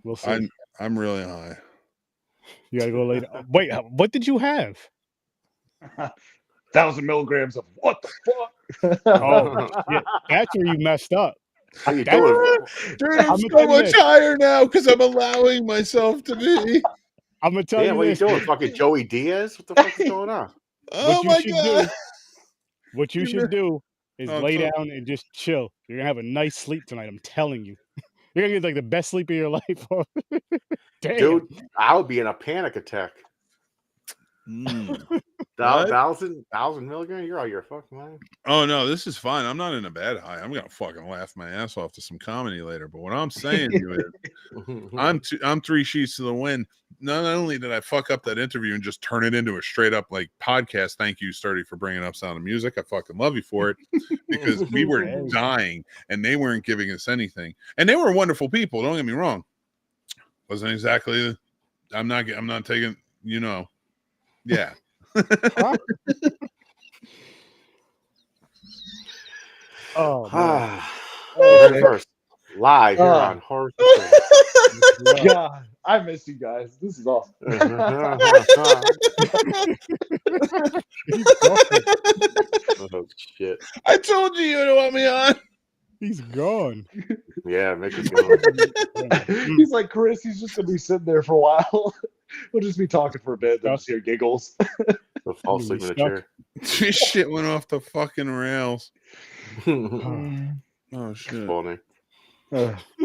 We'll see. I'm really high. You gotta go later. Wait, what did you have? 1,000 milligrams of what the fuck? Oh, shit. That's where you messed up. How you doing? Dude, I'm so much higher now because I'm allowing myself to be. I'm gonna tell you what this. Are you doing? Fucking Joey Diaz? What the fuck is going on? Oh my God. What you should do is lay down and just chill. You're gonna have a nice sleep tonight. I'm telling you. You're gonna get like the best sleep of your life. Damn. Dude, I would be in a panic attack. 1,000 milligrams? You're out your fucking mind. Oh no, this is fine. I'm not in a bad high. I'm gonna fucking laugh my ass off to some comedy later. But what I'm saying to you is, I'm 3 sheets to the wind. Not only did I fuck up that interview and just turn it into a straight up like podcast. Thank you, Sturdy, for bringing up Sound of Music. I fucking love you for it because we were dying and they weren't giving us anything. And they were wonderful people. Don't get me wrong. Wasn't exactly. I'm not taking. Yeah. Oh, first live here on Horror. God, I miss you guys. This is awesome. Oh shit! I told you don't want me on. He's gone. Yeah, make it go. He's like Chris. He's just gonna be sitting there for a while. We'll just be talking for a bit. Then just hear giggles. He'll fall asleep in the chair. This shit went off the fucking rails. Oh shit! Funny.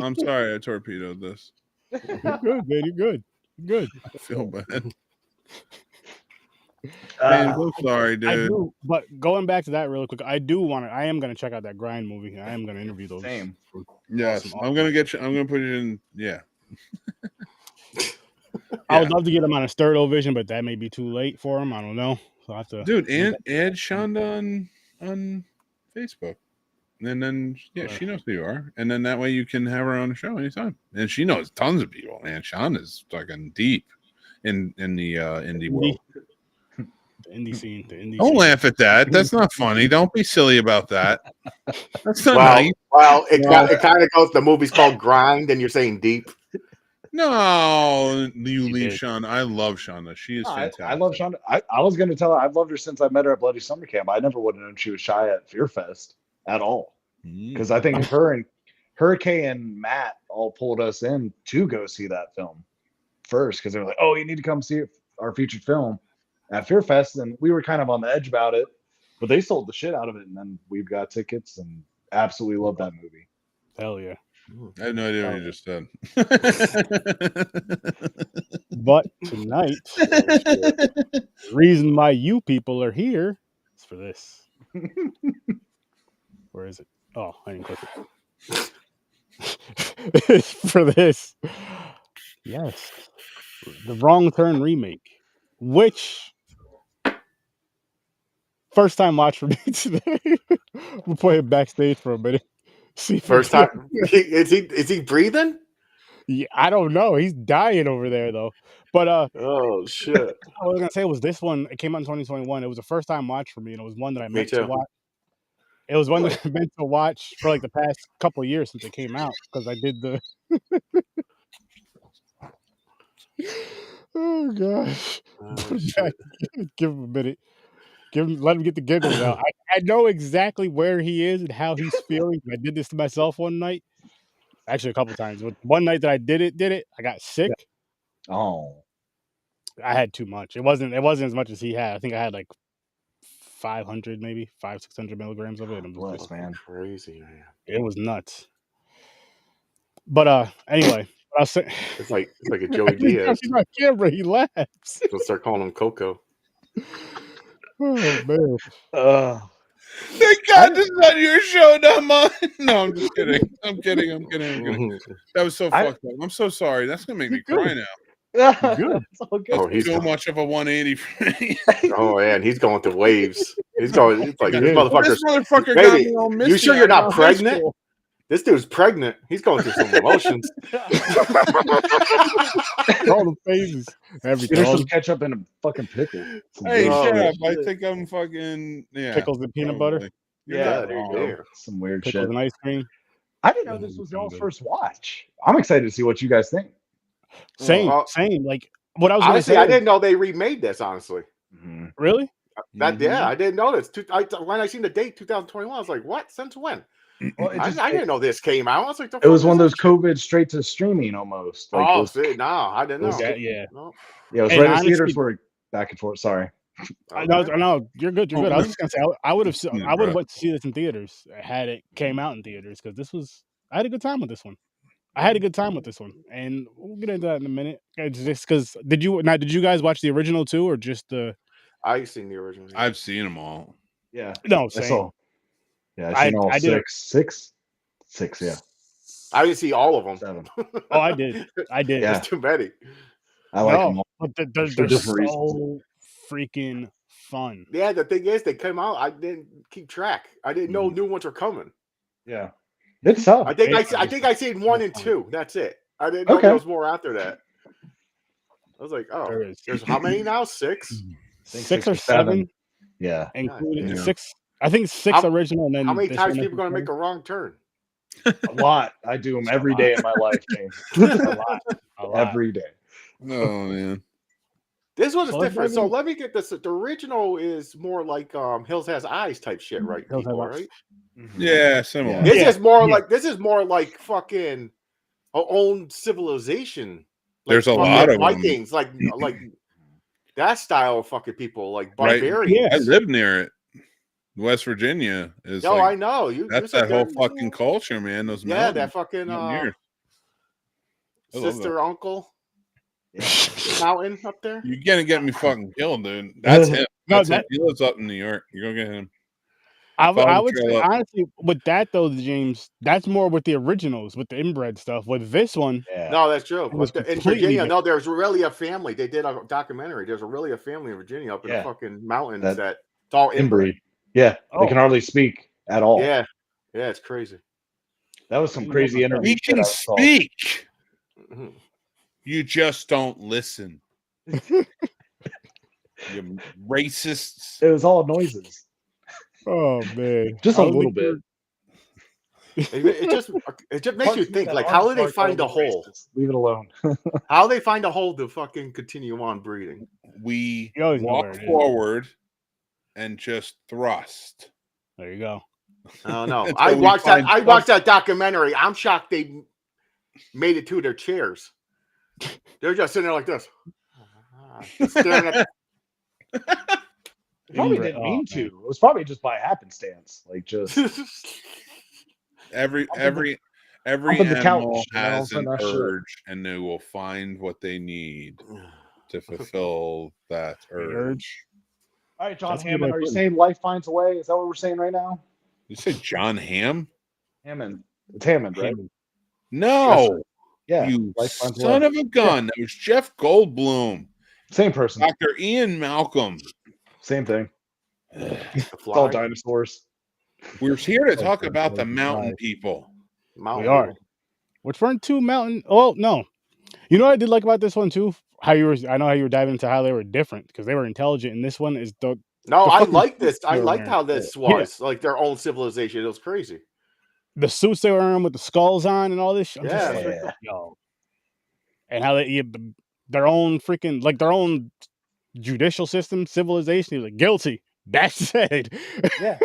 I'm sorry I torpedoed this. You're good, man. You're good. You're good. I feel bad. Man, I'm sorry, dude. I do, but going back to that really quick, I am gonna check out that Grind movie. I am gonna interview those. Same. Yes, awesome. I'm gonna put it in. Yeah. I would love to get him on a Sturdo Vision, but that may be too late for him. I don't know. So I have to. Dude, and add Shonda on Facebook. And then she knows who you are. And then that way you can have her on the show anytime. And she knows tons of people, man. Shonda's fucking deep in the indie world. The indie scene. Don't laugh at that. That's not funny. Don't be silly about that. That's not nice. Well, it kind of goes. The movie's called Grind, and you're saying deep. No, you leave Shonda. I love Shonda. She is fantastic. I love Shonda. I was going to tell her I've loved her since I met her at Bloody Summer Camp. I never would have known she was shy at Fear Fest at all. Because I think her and Matt all pulled us in to go see that film first. Because they were like, "Oh, you need to come see our featured film at Fear Fest." And we were kind of on the edge about it, but they sold the shit out of it. And then we've got tickets and absolutely love that movie. Hell yeah. I had no idea what you just said. But tonight, the reason why you people are here is for this. Where is it? Oh, I didn't click it. It's for this. Yes. The Wrong Turn remake. Which first time watch for me today. We'll play it backstage for a minute. See first time. Is he breathing? Yeah, I don't know. He's dying over there though. But oh shit. I was gonna say was this one. It came out in 2021. It was a first time watch for me, and it was one that I meant to watch. It was one that I meant to watch for like the past couple of years since it came out because I did the. Oh gosh! Give him a minute. Let him get the giggles out. I know exactly where he is and how he's feeling. I did this to myself one night. Actually, a couple times. But one night that I did it. I got sick. Oh, I had too much. It wasn't as much as he had. I think I had like 500, maybe 500-600 milligrams of it. Bless, man, crazy, man. It was nuts. But anyway, I'll say it's like a Joey Diaz. He's on camera. He laughs. We'll start calling him Coco. Oh man. Thank God this is not your show, not mine. No, I'm just kidding. I'm kidding. That was so fucked up. I'm so sorry. That's gonna make me cry now. Good. Oh, he's so much of a 180 for me. Oh man, he's going through waves. He's going. It's like this motherfucker baby, got me all you sure you're not pregnant? This dude's pregnant. He's going through some emotions. All the phases. There's some ketchup in a fucking pickle. Hey, shut up. I think I'm fucking pickles and peanut butter. Yeah, some weird pickles shit. And ice cream. I didn't know this was y'all's first watch. I'm excited to see what you guys think. Same. Like what I was honestly, gonna say. I didn't know they remade this. Honestly, really? I didn't know this. When I seen the date 2021, I was like, what? Since when? Well, I didn't know this came out. I was like, it was one of those COVID straight to streaming almost. Like no, I didn't know. Yeah. No. Yeah, it was right as theaters were back and forth. Sorry. I know you're good. You're good. I was just gonna say I would have went to see this in theaters had it came out in theaters because I had a good time with this one. And we'll get into that in a minute. Just because did you guys watch the original too, or just the? I've seen the original. I've seen them all. Yeah. No, same. I seen all six. Yeah. I didn't see all of them. 7. Oh, I did. Yeah. There's too many. I like them all. But they're so freaking fun. Yeah, the thing is, they came out. I didn't keep track. I didn't know new ones were coming. Yeah, it's tough. I think I seen 1 and 2. That's it. I didn't know there was more after that. I was like, oh, there's how many now? 6? 6 or 7. Yeah, including 6. I think 6 original. And then how many times people going to make a wrong turn? A lot. I do them every day in my life, James. A lot. Every day. Oh man. This one is different. So let me get this. The original is more like Hills Has Eyes type shit, right? People, right? Yeah, similar. This is more like fucking our own civilization. Like there's a lot of Vikings, like that style of fucking people, like barbarians. Right. I live near it. West Virginia is. No, I know. That's that whole fucking culture, man. Those that fucking sister, uncle. Mountain up there. You're gonna get me fucking killed, dude. That's him. That's him. He lives up in New York. You're gonna get him. I would say honestly with that though, James, that's more with the originals, with the inbred stuff. With this one, no, that's true. In Virginia, no, there's really a family. They did a documentary. There's really a family in Virginia up in the fucking mountains that it's all inbred. Yeah, they can hardly speak at all. Yeah, it's crazy. That was some crazy interview. We can speak. You just don't listen. You racists. It was all noises. Oh man, just a little bit. It just makes you think. Like, how do they find a hole? Leave it alone. How do they find a hole to fucking continue on breeding? We walk forward and just thrust. There you go. Oh no! I watched that documentary. I'm shocked they made it to their chairs. They're just sitting there like this. Staring at probably didn't mean to. It was probably just by happenstance. Like just every animal has an urge, and they will find what they need to fulfill that urge. All right, John Hammond, are you saying life finds a way? Is that what we're saying right now? You said John Hamm? Hammond. It's Hammond, right? No. Yeah. You son of a gun. That was Jeff Goldblum. Same person. Dr. Ian Malcolm. Same thing. It's all dinosaurs. We're here to talk about the mountain people. We are. Which weren't two mountain. Oh, no. You know what I did like about this one, too? I know how you were diving into how they were different because they were intelligent. And this one is I like this. I liked how this was like their own civilization. It was crazy. The suits they were wearing with the skulls on and all this shit. And how they their own freaking their own judicial system, civilization. He was like, guilty. That's it. Yeah.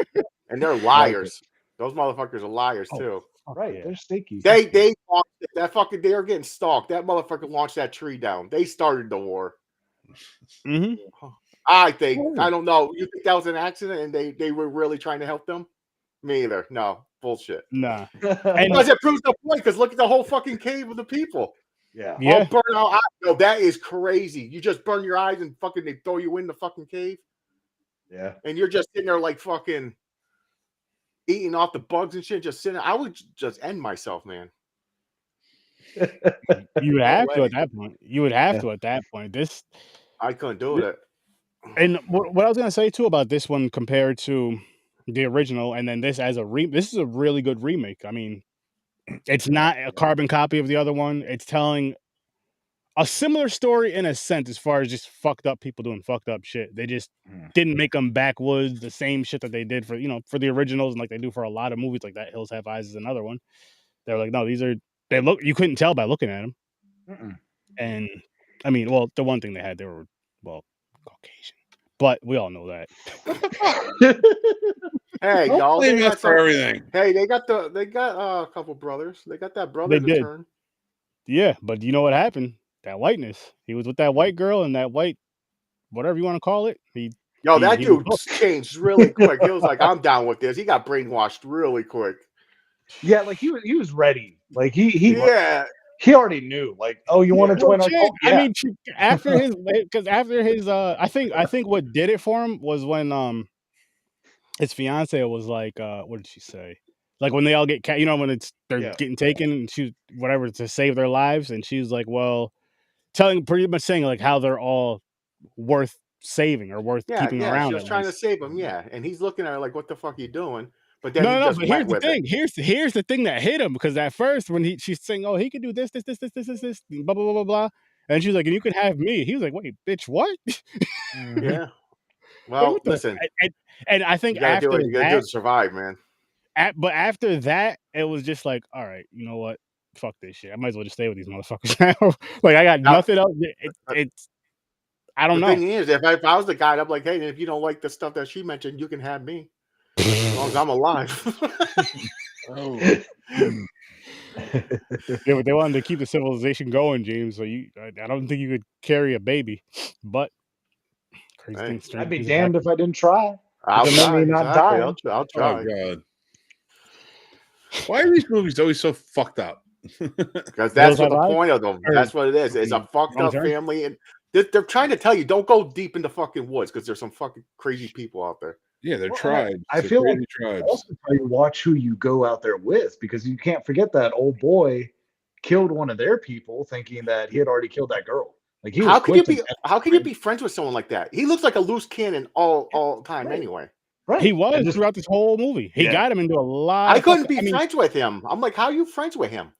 And they're liars. Those motherfuckers are liars too. Right. They're stinky. They were getting stalked. That motherfucker launched that tree down. They started the war. I think. I don't know. You think that was an accident and they were really trying to help them? Me either. No. Bullshit. Nah. Because it proves the point, because look at the whole fucking cave of the people. Yeah. All burn out eyes. No, that is crazy. You just burn your eyes and fucking they throw you in the fucking cave. Yeah. And you're just sitting there like fucking eating off the bugs and shit, just sitting there. I would just end myself, man. You would have to at that point. You would have to at that point. This I couldn't do it. And what I was gonna say too about this one compared to the original, and then this as this is a really good remake. I mean, it's not a carbon copy of the other one. It's telling a similar story in a sense, as far as just fucked up people doing fucked up shit. They just didn't make them backwoods, the same shit that they did for the originals, and like they do for a lot of movies like that. Hills Have Eyes is another one. They were like, no, they look. You couldn't tell by looking at them. And I mean, well, the one thing they had, they were Caucasian, but we all know that. What the fuck? Hey, Don't y'all, blame us for everything. Hey, they got a couple brothers. They got that brother They to did. turn. Yeah, but you know what happened? That whiteness. He was with that white girl and that white, whatever you want to call it. That he dude was changed really quick. He was like, "I'm down with this." He got brainwashed really quick. Yeah, like he was ready. Like he Yeah. he already knew. Like, oh, you want to join our cult? I Yeah. mean, after his, I think what did it for him was when his fiance was like, what did she say? Like when they all get, when they're getting taken and whatever to save their lives, and she was like, well, pretty much saying like how they're all worth saving or worth keeping around. She was trying to save him, and he's looking at her like, "What the fuck are you doing?" But then No, just but went here's the with thing. Here's the thing that hit him, because at first when she's saying, "Oh, he could do this, blah blah blah blah blah," and she's like, "And you can have me." He was like, "Wait, bitch, what?" Yeah. Well, listen, and I think you gotta after do it. You gotta do that, it to survive, man. but after that, it was just like, all right, you know what? Fuck this shit. I might as well just stay with these motherfuckers now. Like I got nothing else. It's I don't know. The thing is, if I was the guy, I'm like, hey, if you don't like the stuff that she mentioned, you can have me as long as I'm alive. Yeah, but they wanted to keep the civilization going, James. So I don't think you could carry a baby. But crazy things. I'd be damned if I didn't try. I'll try. Not dying. I'll try. Oh god. Why are these movies always so fucked up? Because that's what the point of them. That's what it is. It's a fucked up family, and they're trying to tell you don't go deep in the fucking woods because there's some fucking crazy people out there. Yeah, they're tribes. I feel like also you watch who you go out there with, because you can't forget that old boy killed one of their people thinking that he had already killed that girl. Like how can you be friends with someone like that? He looks like a loose cannon all time anyway. Right. He was throughout this whole movie. He got him into a lot. I couldn't be friends with him. I'm like, how are you friends with him?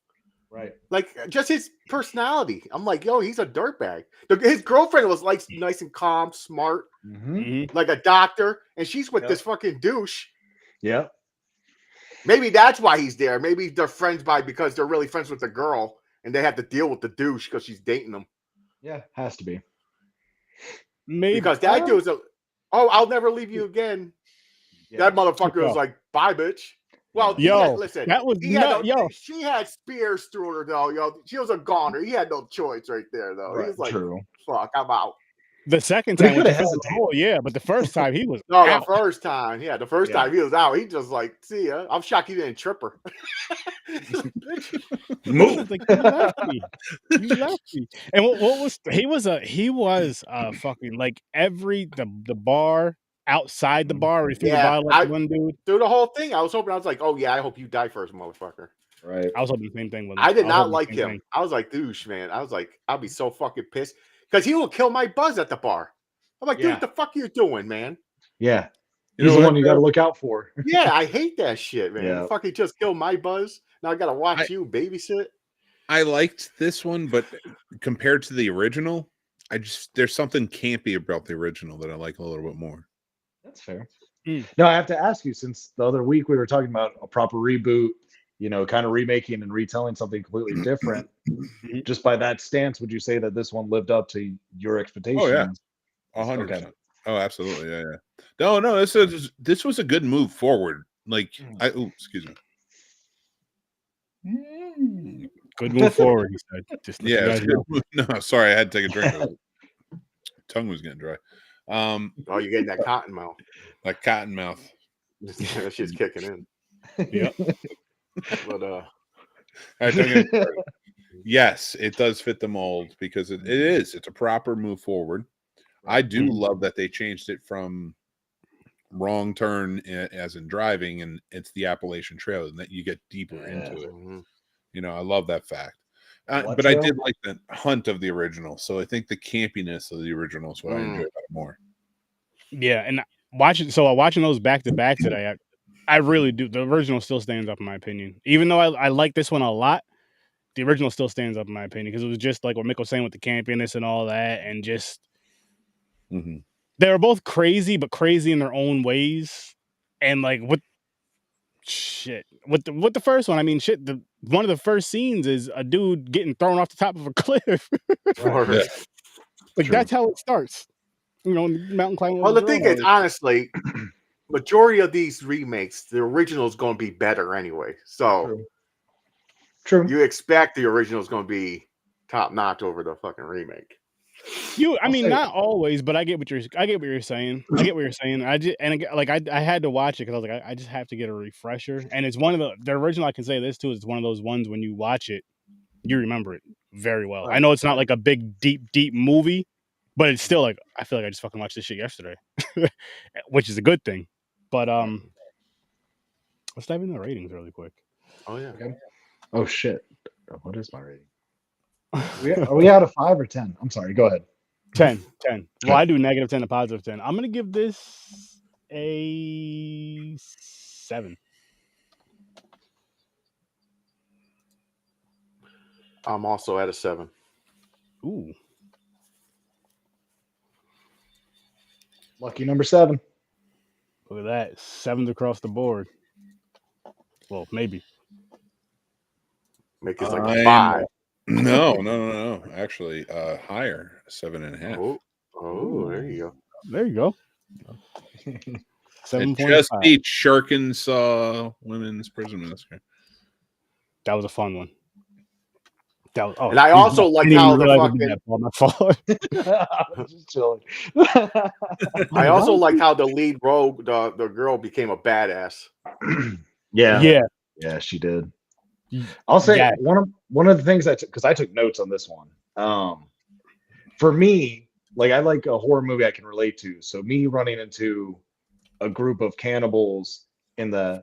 Right. Like just his personality. I'm like, yo, he's a dirtbag. His girlfriend was like nice and calm, smart, like a doctor, and she's with this fucking douche. Yeah. Maybe that's why he's there. Maybe they're friends because they're really friends with the girl, and they have to deal with the douche because she's dating them. Yeah, has to be. Maybe because that dude's I'll never leave you again. Yeah. That motherfucker was like, bye, bitch. Well, listen, that was she had spears through her though. Yo, she was a goner. He had no choice right there though. Right, he was like, fuck, I'm out. The second time, but the first time he was out. The first time, the first time he was out. He just like, see ya. I'm shocked he didn't trip her. Move. Like, you left me. You left me. And what was he was fucking like the bar. Outside the bar, he threw the bottle at one dude. Through the whole thing, I was like, oh yeah, I hope you die first, motherfucker. Right. I was hoping the same thing with him. I did not like him. I was like, douche, man. I was like, I'll be so fucking pissed because he will kill my buzz at the bar. I'm like, dude, what the fuck are you doing, man? Yeah. He's the one you got to look out for. Yeah, I hate that shit, man. You fucking just kill my buzz. Now I got to watch you babysit. I liked this one, but compared to the original, there's something campy about the original that I like a little bit more. That's fair. Now I have to ask you, since the other week we were talking about a proper reboot, kind of remaking and retelling something completely different. Just by that stance, would you say that this one lived up to your expectations? Oh yeah, 100%. Oh, absolutely, yeah. No, this was a good move forward. Like, excuse me. Good move forward. He said. Just no, sorry, I had to take a drink. Tongue was getting dry. You're getting that cotton mouth. That cotton mouth. That shit's kicking in. Yep. But yes, it does fit the mold because it's a proper move forward. I do love that they changed it from wrong turn as in driving, and it's the Appalachian Trail, and that you get deeper into it. I love that fact. But I did like the hunt of the original, so I think the campiness of the original is what I enjoy about it more. Yeah, and watching those back to back today, I really do. The original still stands up in my opinion, even though I like this one a lot. The original still stands up in my opinion because it was just like what Mick was saying with the campiness and all that, and just they were both crazy, but crazy in their own ways. And like with the first one, I mean, shit. one of the first scenes is a dude getting thrown off the top of a cliff. Yeah. Like that's how it starts. You know, mountain climbing. Well, the thing is, honestly, majority of these remakes, the original is going to be better anyway. So True. you expect the original is going to be top notch over the fucking remake. I mean, not always, but I get what you're saying. I get what you're saying. I had to watch it because I was like, I just have to get a refresher. And it's one of the original. I can say this too. It's one of those ones when you watch it, you remember it very well. I know it's not like a big, deep movie, but it's still like I feel like I just fucking watched this shit yesterday, which is a good thing. But let's dive into the ratings really quick. Oh yeah. Okay. Oh shit! What is my rating? Are we out of 5 or 10? I'm sorry. Go ahead. 10. Well, I do -10 to +10. I'm gonna give this a 7. I'm also at a 7. Ooh. Lucky number 7. Look at that. 7s across the board. Well, maybe. Make it like a 5. No. Actually, higher, 7.5. Oh, there you go. There you go. 7.5. Just beat Arkansas Women's Prison Massacre. That was a fun one. And I also like how the fucking. My fault. I'm just chilling. I also like how the lead rogue, the girl, became a badass. Yeah, she did. I'll say one of the things because I took notes on this one. For me, like I like a horror movie I can relate to. So me running into a group of cannibals in the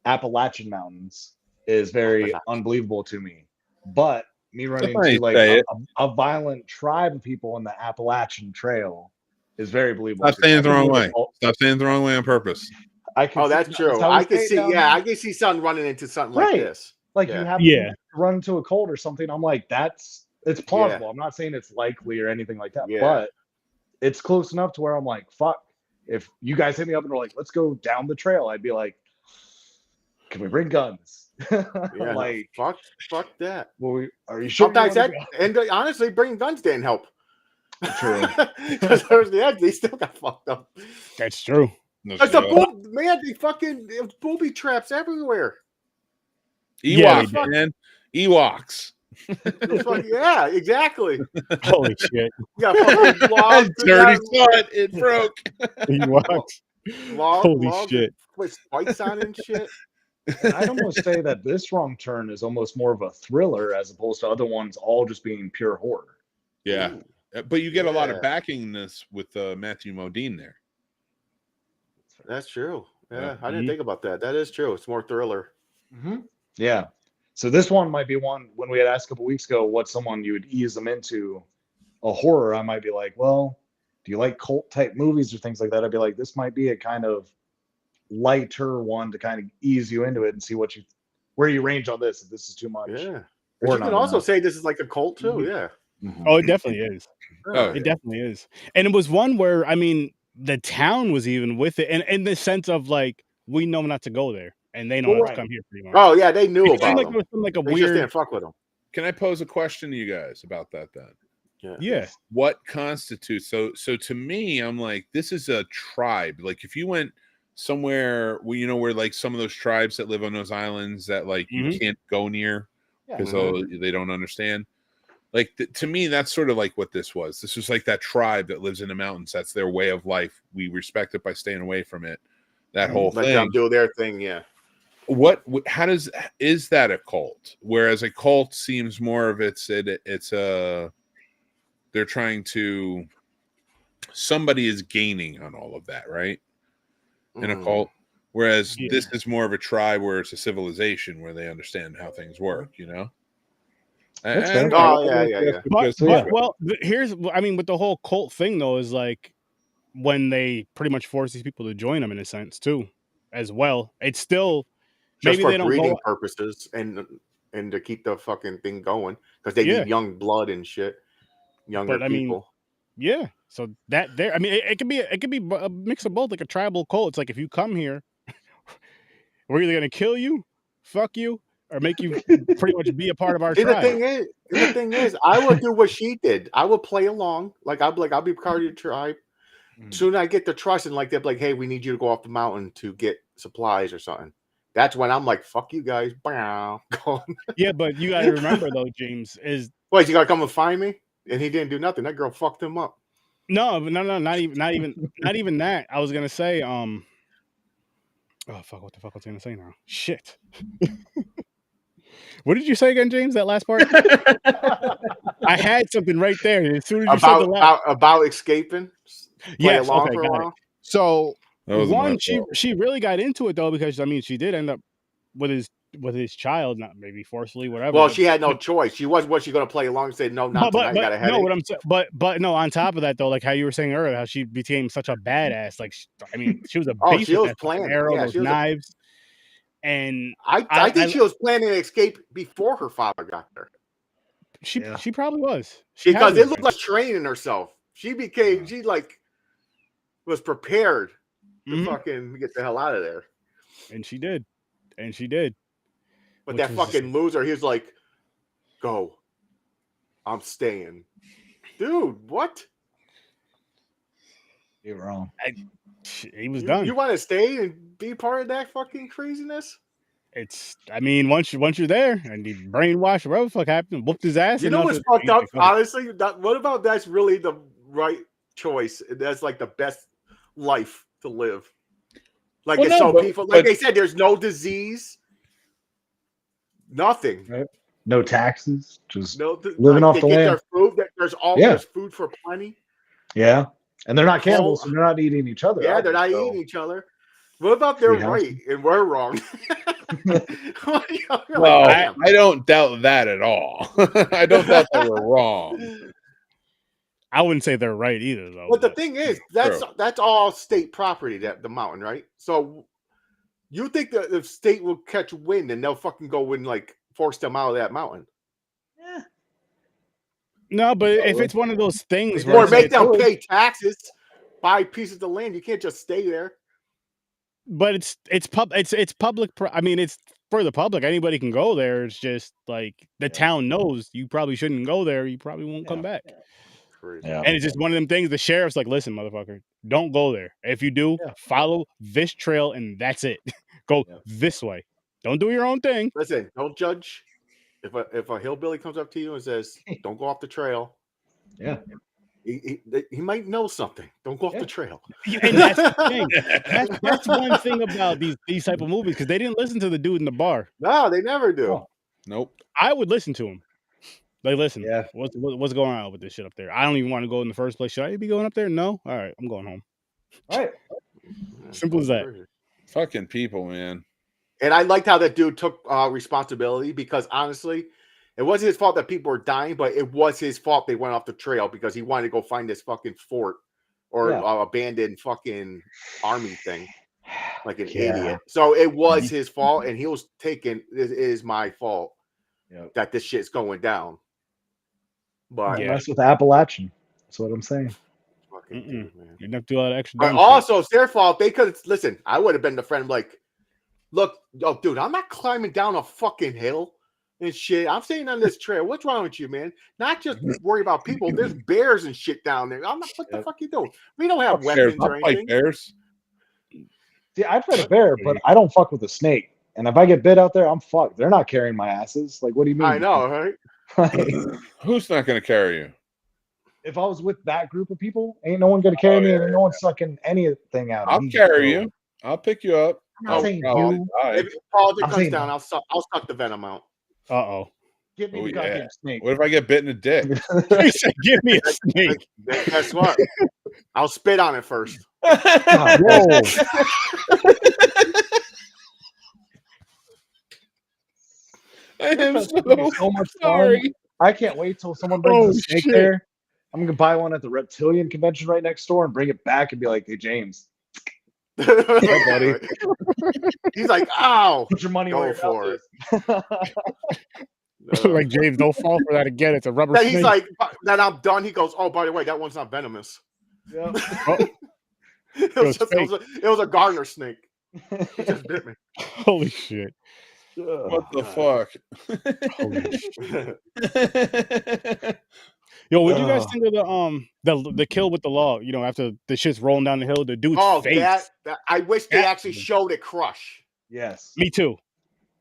Appalachian Mountains is very unbelievable to me. But me running into like a violent tribe of people on the Appalachian Trail is very believable. Stop saying it the wrong way. Stop saying it the wrong way on purpose. That's true. I can see. Yeah, I can see someone running into something like this. Like you have to run into a cult or something. I'm like, it's plausible. I'm not saying it's likely or anything like that, but it's close enough to where I'm like, fuck. If you guys hit me up and are like, let's go down the trail, I'd be like, can we bring guns? Like fuck that. Well, are you sure? Sometimes and honestly, bringing guns didn't help. True. Because there's the edge, they still got fucked up. That's true. There's they fucking booby traps everywhere. Ewoks, man. Ewoks. Yeah, exactly. Holy shit. You got fucking logs. Dirty foot. It broke. Ewoks. Holy shit. With spikes on and shit. And I'd almost say that this Wrong Turn is almost more of a thriller as opposed to other ones all just being pure horror. Yeah. But you get a lot of backing this with Matthew Modine there. That's true. Yeah, I didn't think about that. That is true. It's more thriller. Yeah. So this one might be one when we had asked a couple weeks ago what someone you would ease them into a horror. I might be like, well, do you like cult type movies or things like that? I'd be like, this might be a kind of lighter one to kind of ease you into it and see where you range on this. If this is too much. Yeah. But you can also say this is like a cult too. Yeah. Oh, it definitely is. It definitely is. And it was one where, I mean, the town was even with it. And in the sense of like, we know not to go there. And they know not to come here pretty much. Oh, yeah. They knew about it. Like, like a they just didn't fuck with them. Can I pose a question to you guys about that then? Yeah. What constitutes so to me, I'm like, this is a tribe. Like if you went somewhere where, you know, where like some of those tribes that live on those islands that like you can't go near because they don't understand. Like to me, that's sort of like what this was. This was like that tribe that lives in the mountains. That's their way of life. We respect it by staying away from it. That whole thing. Let them do their thing. Yeah. Is that a cult? Whereas a cult seems more of they're trying to, somebody is gaining on all of that, right? In a cult. Whereas this is more of a tribe where it's a civilization where they understand how things work, you know? Well, here's, I mean, with the whole cult thing though, is like when they pretty much force these people to join them in a sense too, as well. It's still just maybe for they don't breeding purposes and to keep the fucking thing going because they need young blood and shit, younger people. Yeah, so that there, I mean, it could be a mix of both, like a tribal cult. It's like if you come here, we're either gonna kill you, fuck you, or make you pretty much be a part of our See, tribe. the thing is, I would do what she did. I would play along. Like I'll be part of your tribe. Soon I get the trust and like they're like, hey, we need you to go off the mountain to get supplies or something. That's when I'm like, fuck you guys. Yeah, but you got to remember though, James is. Wait, you got to come and find me? And he didn't do nothing. That girl fucked him up. No, not even that. I was gonna say, oh fuck, what the fuck was I gonna say now? Shit. What did you say again, James? That last part? I had something right there. As soon as you said the last about escaping. Yes, okay, got it. So one, she really got into it though, because I mean she did end up with his child, not maybe forcefully, whatever. Well, she had no choice. She was she going to play along and say no, not tonight. I got a headache. No, what I'm saying, but no. On top of that, though, like how you were saying earlier, how she became such a badass. Like, I mean, she was a beast. She was planning those knives, and I think she was planning an escape before her father got there. She probably was, because it looked like training herself. She like was prepared to fucking get the hell out of there, and she did. But that fucking loser, he was like, go. I'm staying. Dude, what? You're wrong. He was done. You want to stay and be part of that fucking craziness? I mean, once you're there and you brainwash whatever the fuck happened, whooped his ass. You know what's fucked up? Honestly, what about that's really the right choice? That's like the best life to live. Like people, like they said, there's no disease. Nothing. Right. No taxes. Just living like off the land. Their food. There's always food for plenty. Yeah. And they're not cannibals, so they're not eating each other. Yeah, they're not eating each other. What about they're right and we're wrong? Well, I don't doubt that at all. I don't doubt that we're wrong. I wouldn't say they're right either, though. But the thing is, that's all state property, the mountain, right? So you think that the state will catch wind and they'll fucking go and like force them out of that mountain? Yeah. No, but if it's one of those things, or make them pay taxes, buy pieces of land, you can't just stay there. But it's public. I mean, it's for the public. Anybody can go there. It's just like the town knows you probably shouldn't go there. You probably won't come back. Yeah. And it's just one of them things. The sheriff's like, listen, motherfucker, don't go there. If you do, follow this trail, and that's it. Go this way. Don't do your own thing. Listen, don't judge. If a hillbilly comes up to you and says, "Don't go off the trail," he might know something. Don't go off the trail. And that's the thing. That's one thing about these type of movies, because they didn't listen to the dude in the bar. No, they never do. Oh. Nope. I would listen to him. Like, listen, what's going on with this shit up there? I don't even want to go in the first place. Should I be going up there? No. All right, I'm going home. All right. Simple as that. Fucking people, man. And I liked how that dude took responsibility, because honestly, it wasn't his fault that people were dying, but it was his fault they went off the trail because he wanted to go find this fucking fort or abandoned fucking army thing, like an idiot. So it was his fault, and he was taking it is my fault that this shit's going down. But mess with Appalachian. That's what I'm saying. Dude, man. You have to do all that extra. But also, it's their fault. They could listen. I would have been the friend like, look, dude, I'm not climbing down a fucking hill and shit. I'm staying on this trail. What's wrong with you, man? Not just worry about people. There's bears and shit down there. I'm not. What the fuck you doing? We don't have weapons or anything. Bears. See, I'd fight a bear, but I don't fuck with a snake. And if I get bit out there, I'm fucked. They're not carrying my asses. Like, what do you mean? I know, right? Who's not going to carry you? If I was with that group of people, ain't no one going to carry me, and no one's sucking anything out. I'll carry you. I'll pick you up. I'm not saying you. If politics comes down, I'll suck the venom out. Uh-oh. Give me the goddamn snake. What if I get bit in the dick? He said, give me a snake. Guess what? I'll spit on it first. Whoa. I am so much sorry. fun. I can't wait till someone brings a snake there. I'm gonna buy one at the reptilian convention right next door and bring it back and be like, "Hey, James, hey, buddy." He's like, "Ow, put your money go for it." Like, James, don't fall for that again. It's a rubber snake. He's like, "Then I'm done." He goes, "Oh, by the way, that one's not venomous." Yeah. It was a gardener snake. He just bit me. Holy shit. What the fuck? Yo, what do you guys think of the kill with the log? You know, after the shit's rolling down the hill, the dude's face. That I wish they actually showed it crush. Yes. Me too.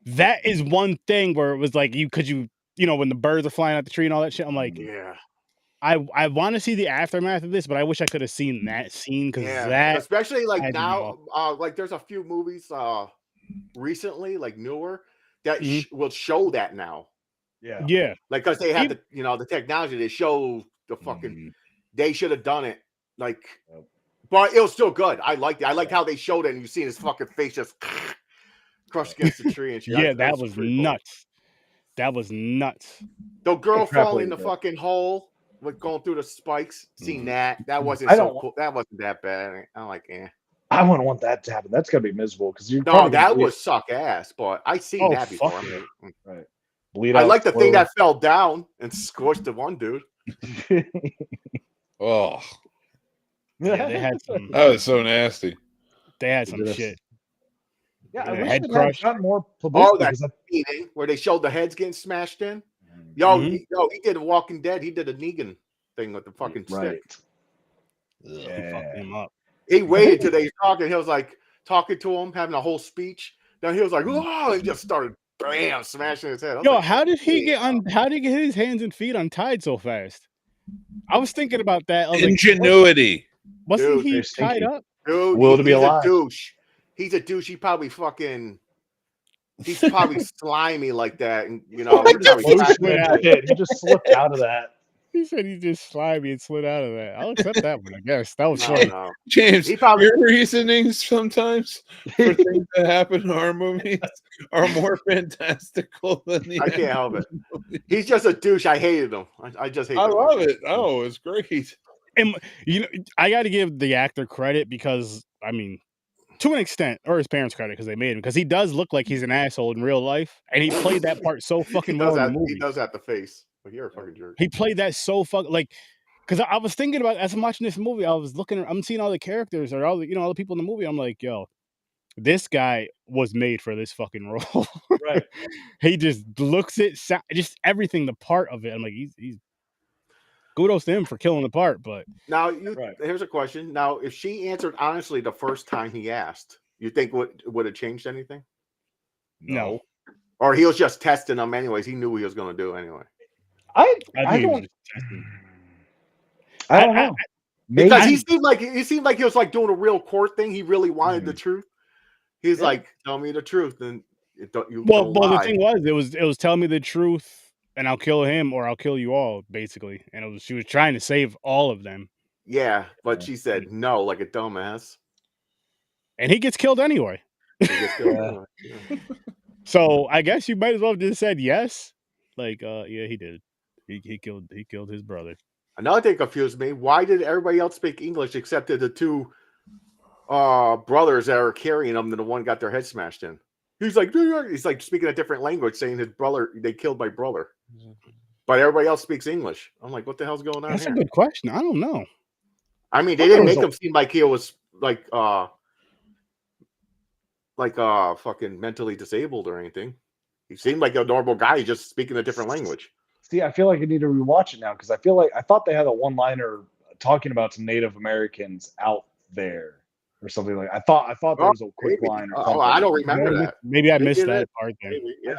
That is one thing where it was like you know, when the birds are flying out the tree and all that shit. I'm like, yeah. I want to see the aftermath of this, but I wish I could have seen that scene because that, especially like now, like there's a few movies recently, like newer, that will show that now. Yeah, like because they had the technology to show the fucking. They should have done it like, but it was still good. I liked it. I liked how they showed it, and you see his fucking face just crushed against the tree and shit. Yeah, that was nuts. Cool. That was nuts. The girl falling in the fucking hole. With going through the spikes, seeing that wasn't so cool. That wasn't that bad. I'm like, I wouldn't want that to happen. That's gonna be miserable because you. No, that was suck ass. But I seen that before. Right. I like the thing that fell down and squished the one dude. Oh, yeah, they had some. That was so nasty. They had some shit. Yeah, I wish head they crush. had more publicity. Oh, that meeting where they showed the heads getting smashed in. Yo, he did a Walking Dead. He did a Negan thing with the fucking stick. Yeah. He fucked him up. He waited till they was talking. He was like talking to him, having a whole speech. Then he was like, "Oh!" He just started, bam, smashing his head. Yo, like, how did he get on? How did he get his hands and feet untied so fast? I was thinking about that. I was Ingenuity. Like, wasn't he tied up? Dude, will to be alive. A douche. He's a douche. He probably fucking. He's probably slimy like that, and you know. He just slipped out of that. He said he just slimy and slid out of that. I'll accept that one, I guess. That was funny. No. James, your reasonings sometimes for things that happen in our movies are more fantastical than the. I can't help it. He's just a douche. I hated him. I just hate him. I love it. Oh, it's great. And you know, I got to give the actor credit because I mean, to an extent, or his parents credit because they made him, because he does look like he's an asshole in real life, and he played that part so fucking well in the movie. He does have the face. Like, you're a fucking jerk. He played that so fucking like, because I was thinking about as I'm watching this movie, I'm seeing all the characters or all the all the people in the movie. I'm like, yo, this guy was made for this fucking role. Right. He just looks it, just everything, the part of it. I'm like, he's kudos to him for killing the part. But now, here's a question. Now, if she answered honestly the first time he asked, you think would it changed anything? No. Or he was just testing them anyways. He knew what he was going to do anyway. I don't know. Because he seemed like he was like doing a real court thing. He really wanted the truth. He's like, tell me the truth, and well, the thing was, it was tell me the truth, and I'll kill him, or I'll kill you all, basically. And she was trying to save all of them. Yeah, but she said no, like a dumbass. And he gets killed anyway. So I guess you might as well have just said yes. Like, yeah, he did. He killed his brother. Another thing confused me. Why did everybody else speak English except the two brothers that are carrying them, and the one got their head smashed in? He's like speaking a different language, saying his brother, they killed my brother. But everybody else speaks English. I'm like, what the hell's going on? That's a good question. I don't know. I mean, they didn't make him seem like he was like fucking mentally disabled or anything. He seemed like a normal guy, just speaking a different language. See, I feel like I need to rewatch it now because I thought they had a one-liner talking about some Native Americans out there or something like. I thought there was a quick line. Or something. I don't remember that. Maybe I missed that part. Then.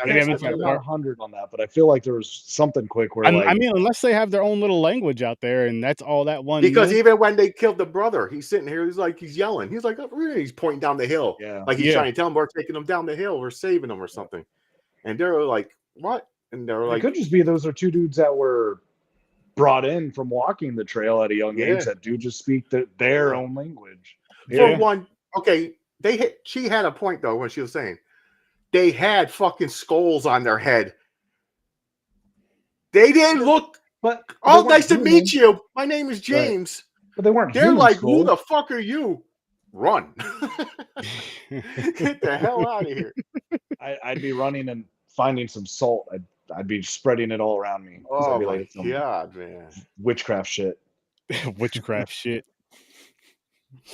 Maybe I missed that part. 100 on that, but I feel like there was something quick where. I mean, unless they have their own little language out there, and that's all that one. Because even when they killed the brother, he's sitting here. He's yelling. He's like, oh, he's pointing down the hill. Yeah. Like he's trying to tell them we're taking them down the hill, we're saving them or something. And they're like, what? And they're like, it could just be those are two dudes that were brought in from walking the trail at a young age that do just speak their own language. For one, okay, she had a point though when she was saying they had fucking skulls on their head. They didn't look. But nice to meet you. My name is James. Right. But they weren't. They're like, skulls. who the fuck are you? Run! Get the hell out of here! I'd be running and finding some salt. I'd be spreading it all around me. Oh my god, man! Witchcraft shit. Witchcraft shit.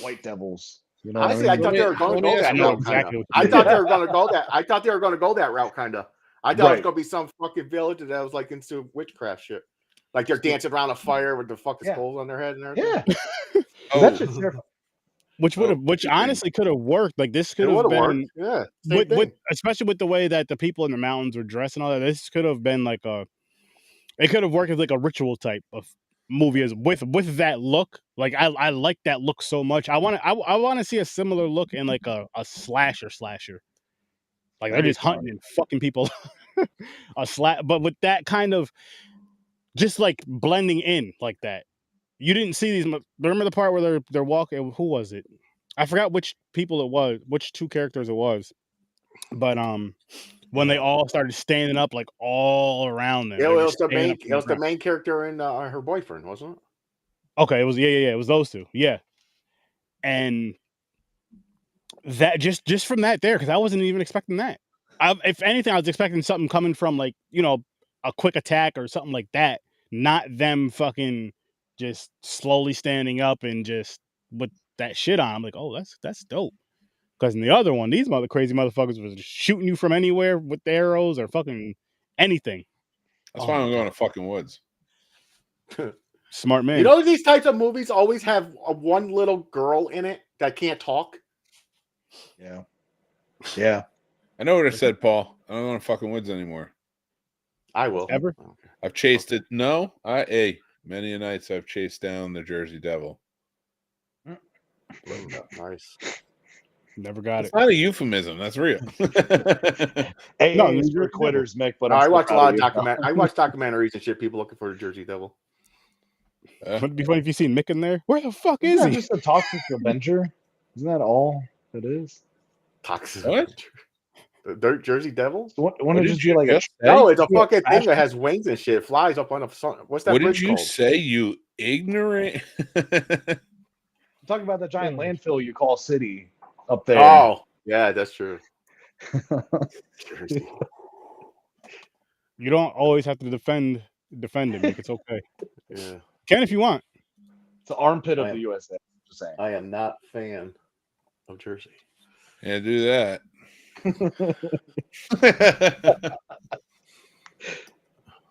White devils. You know what Honestly, I I mean? thought they were going to go that I know route. exactly what I you thought mean. they were going to go that. I thought they were going to go that route, kind of. I thought it was Right. going to be some fucking village that was like into witchcraft shit. Like they're dancing around a fire with the fucking skulls on their head and everything. Yeah. Oh, That shit's terrifying. Which honestly could have worked. Like this It could have would have worked. been Yeah, same with thing. especially with the way that the people in the mountains were dressed and all that. This could have been like it could have worked as like a ritual type of movie as with that look. Like I like that look so much. I want to see a similar look in like a slasher. Like they're That'd be just hunting fun. and fucking people. But with that kind of just like blending in like that. You didn't see these. Remember the part where they're walking? Who was it? I forgot which people it was, which two characters it was. But when they all started standing up like all around them, It they were was just the standing main. up from It was the ground. main character and her boyfriend, wasn't it? Okay, it was yeah. It was those two, yeah. And that just from that there, because I wasn't even expecting that. If anything, I was expecting something coming from like a quick attack or something like that, not them fucking just slowly standing up and just with that shit on. I'm like, oh, that's dope. Because in the other one, these crazy motherfuckers was just shooting you from anywhere with the arrows or fucking anything. that's why I'm going to fucking woods. Smart man. You know, these types of movies always have one little girl in it that can't talk. Yeah. Yeah. I know what I said, Paul. I don't want to fucking woods anymore. I will. Ever? I've chased it. No, many a nights I've chased down the Jersey Devil. Nice. Never got It's it. not a euphemism. That's real. Hey, No, it's you're for quitters, Mick. But I I'm watch a still lot of proud you. I watch documentaries and shit. People looking for the Jersey Devil. Wouldn't it be funny if you seen Mick in there? Where the fuck Isn't is that he? just a toxic Avenger? Isn't that all it is? Toxic. What? The Jersey Devil? So wouldn't What it did just you be like a just say? No, it's a be a fucking thing trash- that has wings and shit. Flies up on a sun. What's that What bridge did you called? say, you ignorant? I'm talking about the giant landfill you call city up there. Oh, yeah, that's true. Jersey. You don't always have to defend it, Mick. It's okay. Yeah. Can if you want. It's the armpit of I the am- USA. Just saying. I am not a fan of Jersey. Yeah, do that.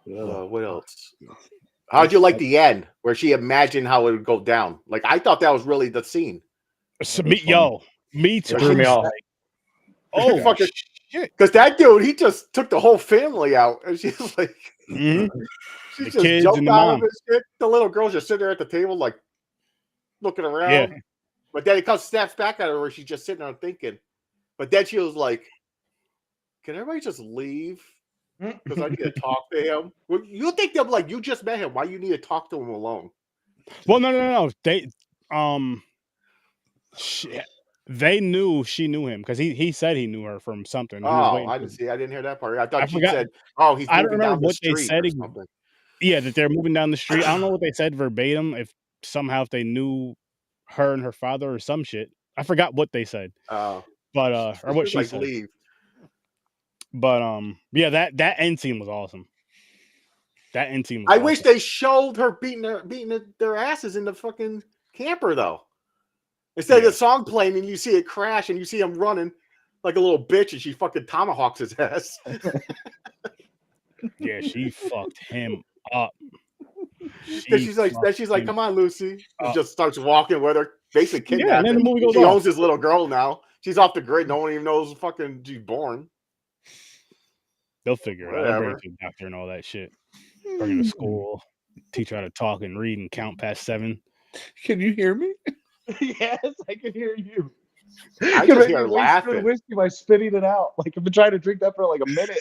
What else? How'd you like the end where she imagined how it would go down? Like, I thought that was really the scene. So, me too. It threw me off. Oh, Fucking- shit. Because that dude, he just took the whole family out. And she's like, Mhm. she The just kids jumped and the out mom. of his shit. The little girl's just sitting there at the table, like, looking around. Yeah. But then it snaps back at her where she's just sitting there thinking. But then she was like, can everybody just leave? Because I need to talk to him. Well, you think they'll be like, you just met him. Why you need to talk to him alone? Well, no. They shit. They knew she knew him because he said he knew her from something. He was Oh, waiting I for- didn't see. I didn't hear that part. I thought I she forgot. said, "Oh, he's I don't moving remember down the what they street said or ex- something." Yeah, that they're moving down the street. I don't know what they said verbatim. If they knew her and her father or some shit. I forgot what they said. Oh, But or what she's she like, said. leave. But yeah, that end scene was awesome. That end scene was I awesome. wish they showed her beating their asses in the fucking camper though. Instead of the song playing and you see it crash and you see him running like a little bitch and she fucking tomahawks his ass. Yeah, she fucked him up. She's like, come on, Lucy. And up. just starts walking with her, basically Yeah, and then the kidnapping. movie goes She off. owns this little girl now. She's off the grid. No one even knows fucking she's born. They'll figure it out. They'll bring her Whatever. to the doctor and all that shit. Bring her to school, teach her how to talk and read and count past 7. Can you hear me? Yes, I can hear you. I You're just making hear her me waste laughing. good whiskey by spitting it out. Like I've been trying to drink that for like a minute.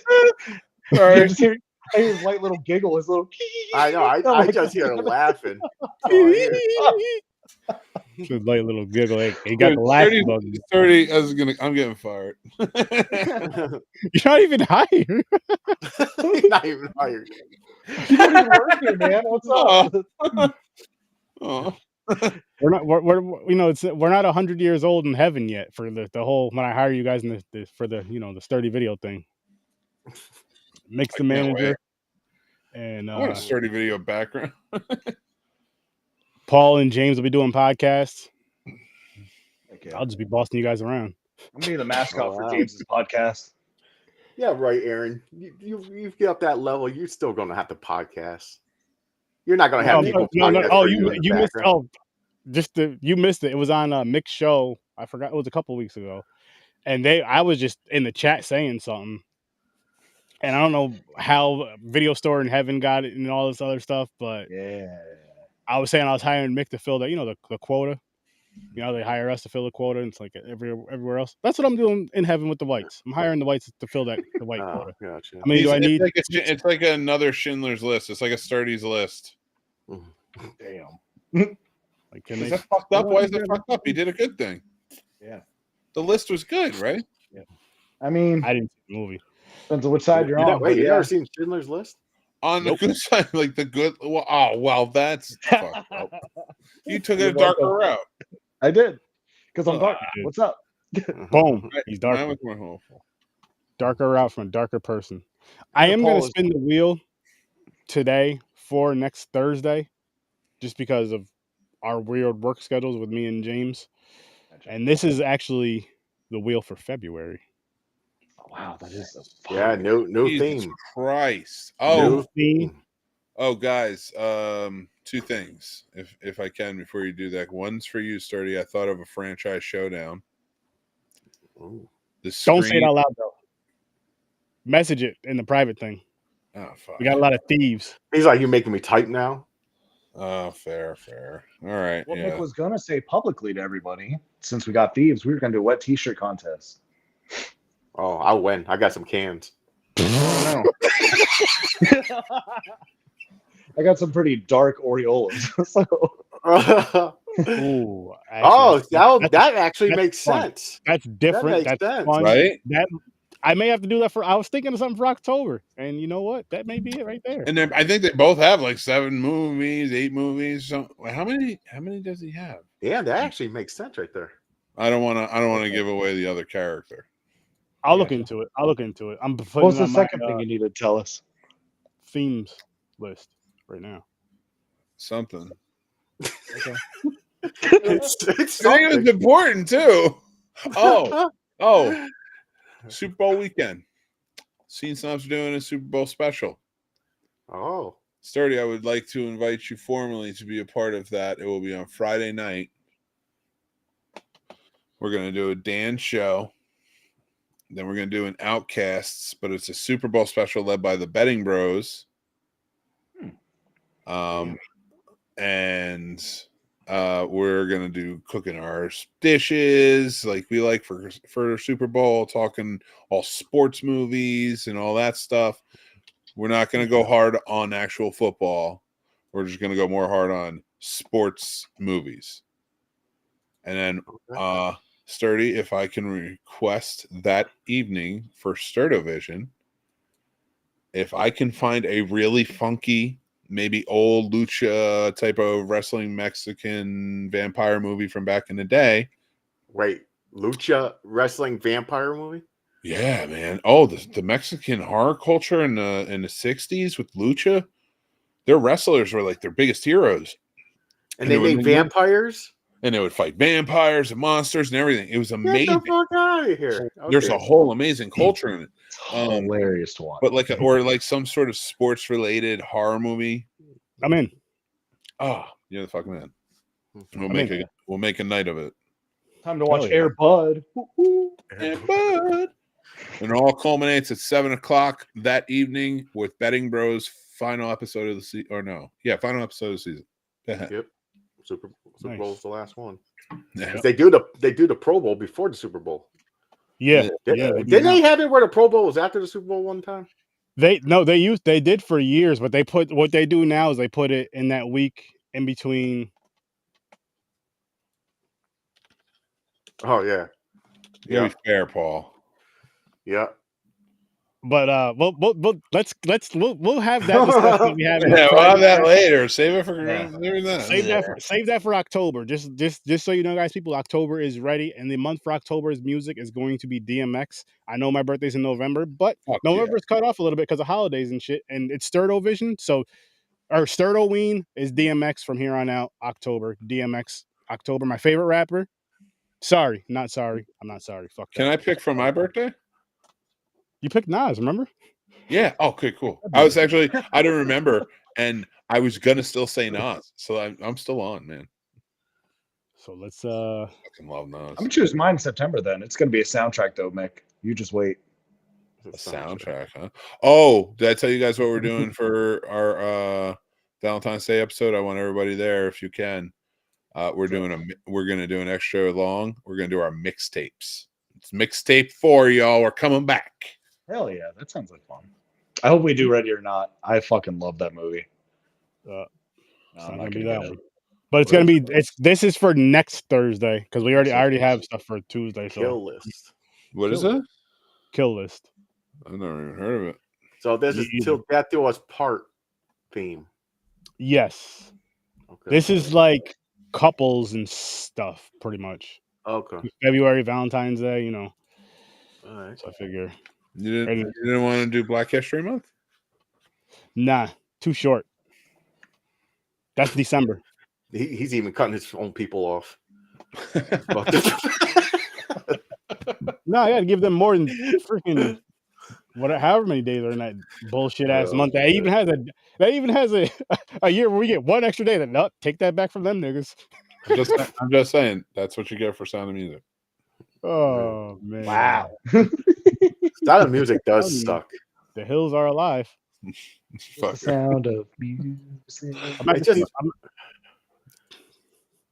All I right. just hear his light little giggle, his little. I know. I like, just hear her laughing. Just a light little giggle. Hey, he got the laughing bug. 30. I'm getting fired. You're not even hired. Not even hired. You don't even work here, man. What's up? Oh. We're not. We're not 100 years old in heaven yet for the whole. When I hire you guys in for the the sturdy video thing. Mix the I can't manager, and I want a sturdy video background. Paul and James will be doing podcasts. Yeah. I'll just be bossing you guys around. I'm gonna be the mascot for wow. James's podcast. Yeah, right, Aaron. You get up that level, you're still going to have to podcast. You're not going to have people podcast Oh, for you in the you missed. background. Oh, you missed it. It was on Mick's show. I forgot. It was a couple weeks ago, and I was just in the chat saying something, and I don't know how Video Store in Heaven got it and all this other stuff, but Yeah. I was saying I was hiring Mick to fill that, the quota. You know, they hire us to fill the quota, and it's like everywhere else. That's what I'm doing in Heaven with the whites. I'm hiring the whites to fill the white quota. Gotcha. I mean, do I need? It's like another Schindler's List. It's like a Sturdy's List. Damn. Like, can Is they? that fucked up? Why is it fucked up? He did a good thing. Yeah. The list was good, right? Yeah. I mean, I didn't see the movie. depends on which side you're on. Wait, you yeah. never seen Schindler's List? On the good side, like the good. Well, that's fucked up. You took You're a darker welcome. route. I did. Because I'm dark. dude. What's up? Boom. He's Mine darker. was more hopeful. Darker route from a darker person. I am going to spin the wheel today for next Thursday, just because of our weird work schedules with me and James. And this is actually the wheel for February. Oh, wow, that is Yeah, no Jesus theme. Christ. No Oh, theme. guys. Two things, if I can, before you do that. One's for you, Sturdy. I thought of a franchise showdown. Ooh. Don't say it out loud though. Message it in the private thing. Oh, fuck. We got a lot of thieves. He's like, you making me type now? Oh, fair. All right. What yeah. Mick was gonna say publicly to everybody, since we got thieves, we were gonna do a wet t-shirt contest. Oh, I'll win. I got some cans. Oh, no. I got some pretty dark Oreolas. So. Ooh. That actually that's makes fun. sense. That's different. That makes That's sense. fun. Right? I may have to do that I was thinking of something for October, and you know what? That may be it right there. And then I think they both have like 7 movies, 8 movies. So how many does he have? Yeah, that actually makes sense right there. I don't want to give away the other character. I'll look into it. I'm putting What's it the on second my, thing you need to tell us? themes list right now. Something. Okay. It's I think it's something. important too. Oh, Super Bowl weekend. Scene Snobs doing a Super Bowl special. Oh. Sturdy, I would like to invite you formally to be a part of that. It will be on Friday night. We're going to do a Dan show. Then we're going to do an Outcasts, but it's a Super Bowl special led by the Betting Bros. And we're going to do cooking our dishes like we like for Super Bowl, talking all sports movies and all that stuff. We're not going to go hard on actual football. We're just going to go more hard on sports movies. And then Sturdy, if I can request that evening for Sturdovision, if I can find a really funky, maybe old lucha type of wrestling Mexican vampire movie from back in the day. Wait, lucha wrestling vampire movie? Yeah, man. Oh, the Mexican horror culture in the 60s with lucha, their wrestlers were like their biggest heroes. And they made vampires? And they would fight vampires and monsters and everything. It was amazing. Get the fuck out of here. There's a whole amazing culture in it. It's hilarious to watch. But like some sort of sports related horror movie. I'm in. Oh, you're the fucking man. We'll make a night of it. Time to watch Air Bud. Air Bud. And it all culminates at 7:00 that evening with Betting Bros' final episode of the season. Or no. Yeah, final episode of the season. Yep. Super Nice. Bowl's the last one. Yeah. They do the Pro Bowl before the Super Bowl. Yeah. Didn't they have it where the Pro Bowl was after the Super Bowl one time? They did for years, but what they do now is they put it in that week in between. Oh yeah. Yeah. Be fair, Paul. Yeah. But we'll have that discussion we have. Yeah, we'll have that later. Save it for Save that for October. Just so you know, guys, people, October is ready, and the month for October's music is going to be DMX. I know my birthday's in November, but November's cut off a little bit because of holidays and shit, and it's Sturdovision. So, or Sturdoween is DMX from here on out. October, DMX. October, my favorite rapper. Sorry, not sorry. I'm not sorry. Fuck that. Can I pick for my birthday? You picked Nas, remember? Yeah. Okay, cool. I was actually, I don't remember, and I was gonna still say Nas, so I'm still on, man. So let's Fucking love Nas. I'm gonna choose mine in September then. It's gonna be a soundtrack though, Mick. You just wait. A soundtrack, huh? Oh, did I tell you guys what we're doing for our Valentine's Day episode? I want everybody there if you can. We're gonna do an extra long. We're gonna do our mixtapes. It's mixtape 4, y'all. We're coming back. Hell yeah, that sounds like fun. I hope we do Ready or Not. I fucking love that movie. it's No, not gonna be that one. But it's gonna be this is for next Thursday because I already have stuff for Tuesday. So Kill list. What is it? Kill list. I've never even heard of it. So this is Till Death Do Us Part theme. Yes. Okay. This is like couples and stuff, pretty much. Okay. February, Valentine's Day, you know. All right. So I figure. You didn't want to do Black History Month? Nah, too short. That's December. He's even cutting his own people off. No, I gotta give them more than freaking however many days are in that bullshit ass month. That even has a year where we get one extra day. That no, take that back from them niggas. I'm just saying that's what you get for Sound of Music. Oh man! Wow. Sound of Music does suck. The hills are alive. The Sound of Music.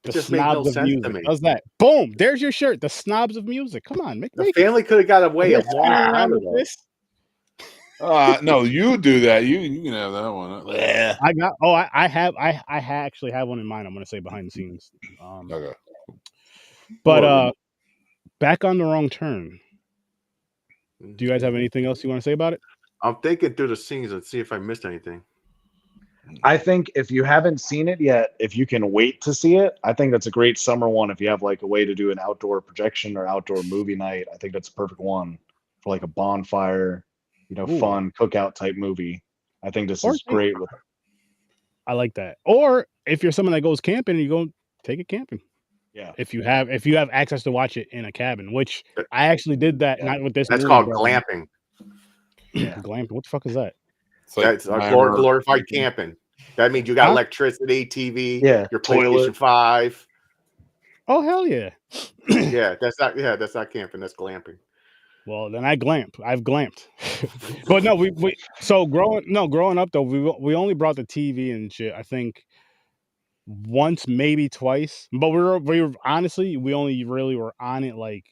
It just made no sense to me. How's that? Boom! There's your shirt. The snobs of music. Come on, the family could have got away a long time ago. No, you do that. You can have that one. Yeah. I actually have one in mind. I'm gonna say behind the scenes. Okay. But back on the wrong turn. Do you guys have anything else you want to say about it? I'm thinking through the scenes and see if I missed anything. I think if you haven't seen it yet, if you can wait to see it, I think that's a great summer one. If you have like a way to do an outdoor projection or outdoor movie night, I think that's a perfect one for like a bonfire, fun cookout type movie. I think this is great. I like that. Or if you're someone that goes camping and you go take it camping. Yeah. If you have access to watch it in a cabin, which I actually did that. Yeah. Not with this. That's called glamping. Yeah. Glamping. What the fuck is that? That's glorified camping. That means you got electricity, TV, your PlayStation 5. Oh hell yeah! That's not camping. That's glamping. Well, then I've glamped. But no, growing up though, we only brought the TV and shit. I think once, maybe twice. But we were honestly, we only really were on it like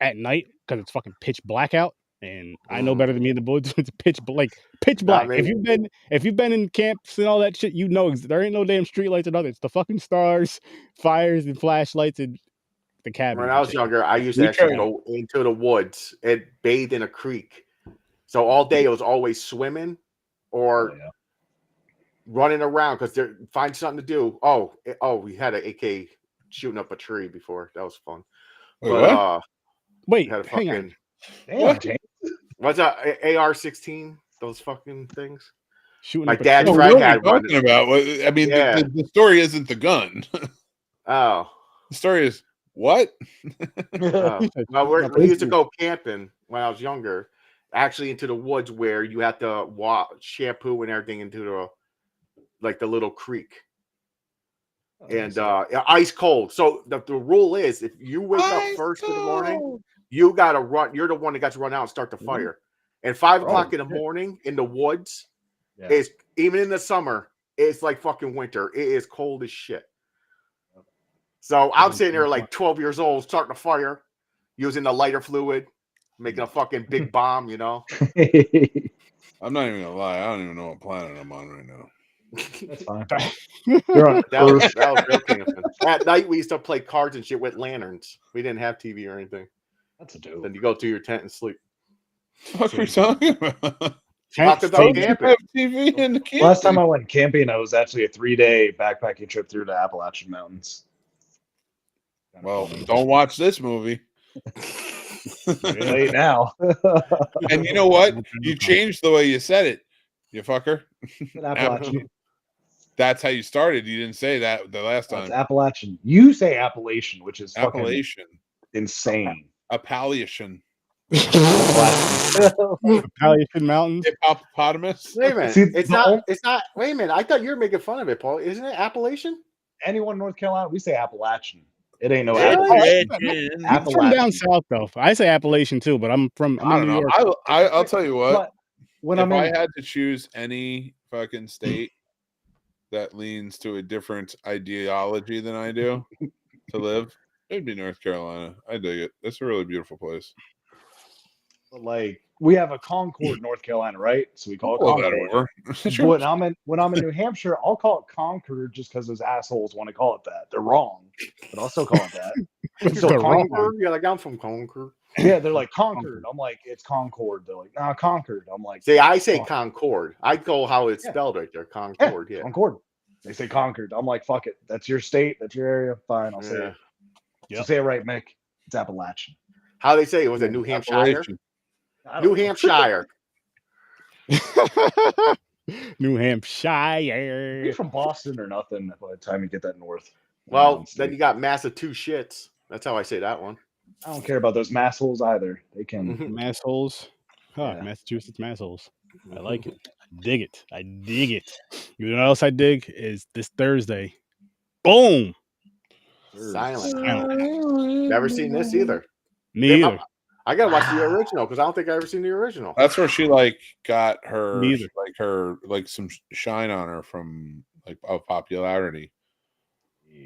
at night because it's fucking pitch black out. And I know better than me in the woods. It's pitch black. If you've been in camps and all that shit, you know there ain't no damn street lights or nothing. It's the fucking stars, fires, and flashlights and the cabin. When I was younger, I used to actually go into the woods and bathe in a creek. So all day it was always swimming or running around because they find something to do. Oh, we had an AK shooting up a tree before. That was fun. Wait, hang on. Damn, James. What's that? AR-16? Those fucking things. Shooting my dad's friend had one. About? I mean, the story isn't the gun. Oh, the story is what? Well, we used to go camping when I was younger, actually into the woods where you had to shampoo and everything into the little creek. And ice cold. So the rule is, if you wake up first in the morning, you gotta run. You're the one that got to run out and start the fire. And 5 o'clock in the morning in the woods is, even in the summer, it's like fucking winter. It is cold as shit. So I'm sitting there like 12 years old, starting a fire, using the lighter fluid, making a fucking big bomb. I'm not even gonna lie. I don't even know what planet I'm on right now. That's fine. That was real camping. At night we used to play cards and shit with lanterns. We didn't have TV or anything. That's a dope. Then you go to your tent and sleep. What are you talking about? TV in the camp. Last time I went camping, I was actually a 3-day backpacking trip through the Appalachian Mountains. Well, don't watch this movie. Late now. And you know what? You changed the way you said it, you fucker. That's how you started. You didn't say that the last It's time. Appalachian. You say Appalachian, which is fucking Appalachian. insane. Appalachian. Appalachian Mountains. Hippopotamus. Wait a minute. See, it's not. It's not. Wait a minute. I thought you were making fun of it, Paul. Isn't it Appalachian? Anyone in North Carolina, we say Appalachian. It ain't no Really? Appalachian. I'm from down south though. I say Appalachian too, but I'm I in don't New know. York. I'll tell you what. But when If I'm I in, had to choose any fucking state that leans to a different ideology than I do to live, it'd be North Carolina. I dig it. It's a really beautiful place. like, we have a Concord, North Carolina, right? So we call it Pull that Concord. over. Sure. When I'm in New Hampshire, I'll call it Concord just because those assholes want to call it that. They're wrong, but I'll still call it that. So They're wrong. Concord? Yeah, like I'm from Concord. Yeah, they're like Concord. I'm like, it's Concord. They're like, nah, Concord. I'm like, See, I say Oh. Concord. I go how it's Yeah. spelled right there. Concord. Yeah. Concord. They say Concord. I'm like, fuck it. That's your state. That's your area. Fine, I'll say Yeah. it. Yep. So say it right, Mick. It's Appalachian. How they say it was it New Hampshire? Appalachian. I don't New know. Hampshire. New You're Hampshire. from Boston or nothing by the time you get that north. Well, then you got Massachusetts. That's how I say that one. I don't care about those massholes either. They can. Massholes. Huh, Yeah. Massachusetts massholes. I like it. I dig it. I dig it. You know what else I dig is this Thursday. Boom. Silent. Silent. Never seen this either. Me Yeah, either. I gotta watch the original because I don't think I ever seen the original. That's where she like got her Neither. like some shine on her from like of popularity.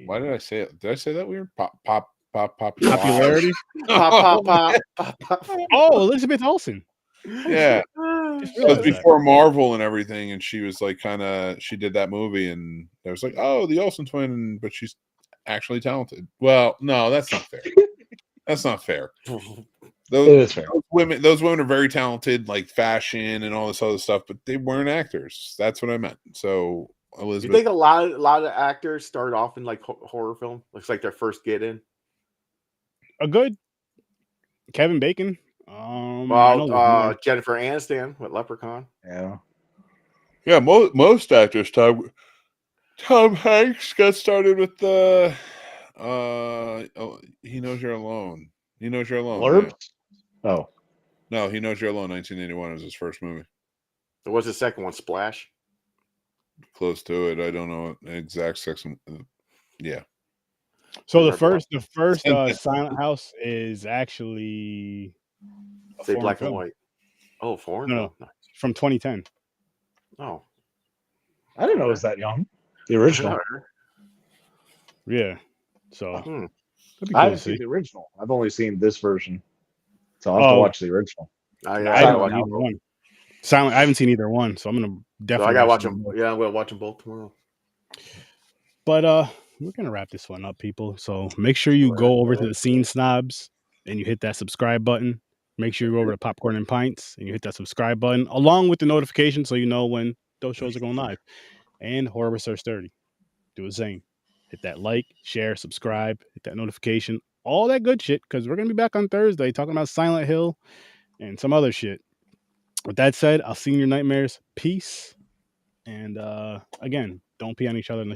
Why did I say it? Did I say that weird? Popularity. Pop, pop, pop, pop, pop. Oh, Elizabeth Olsen. Yeah. Just It was realized that. before Marvel and everything, and she was like she did that movie, and it was like, oh, the Olsen twin, but she's actually talented. Well, no, that's not fair. That's not fair. It is fair. Those women are very talented, like fashion and all this other stuff, but they weren't actors. That's what I meant. So You Elizabeth, think a lot of actors start off in like horror film? Looks like their first get in. A good Kevin Bacon. I know Well, Jennifer Aniston with Leprechaun. Yeah. yeah, most actors. Tom Hanks got started with the He Knows You're Alone. He Knows You're Alone. Blurb? Yeah. Oh. No, He Knows You're Alone. 1981 was his first movie. There was the second one, Splash. Close to it. I don't know the exact section. Yeah. So the first Silent House is actually a Say foreign black film and white. Oh, foreign? No. Nice. from 2010. Oh. I didn't know it was that young. The original. Yeah. So Hmm. that'd be I cool haven't to seen see. the original. I've only seen this version. So I'll have to Oh. watch the original. I I gotta haven't watch seen them either both. one. Silent. I haven't seen either one, so I'm gonna So definitely. I gotta watch them them. both. Yeah, I'm gonna watch them both tomorrow. But we're gonna wrap this one up, people. So make sure you go over to the Scene Snobs and you hit that subscribe button. Make sure you go over to Popcorn and Pints and you hit that subscribe button along with the notification so you know when those shows are going live. And Horror Research 30. Do the same. Hit that like, share, subscribe, hit that notification, all that good shit, because we're gonna be back on Thursday talking about Silent Hill and some other shit. With that said, I'll see you in your nightmares. Peace. And again, don't pee on each other unless you're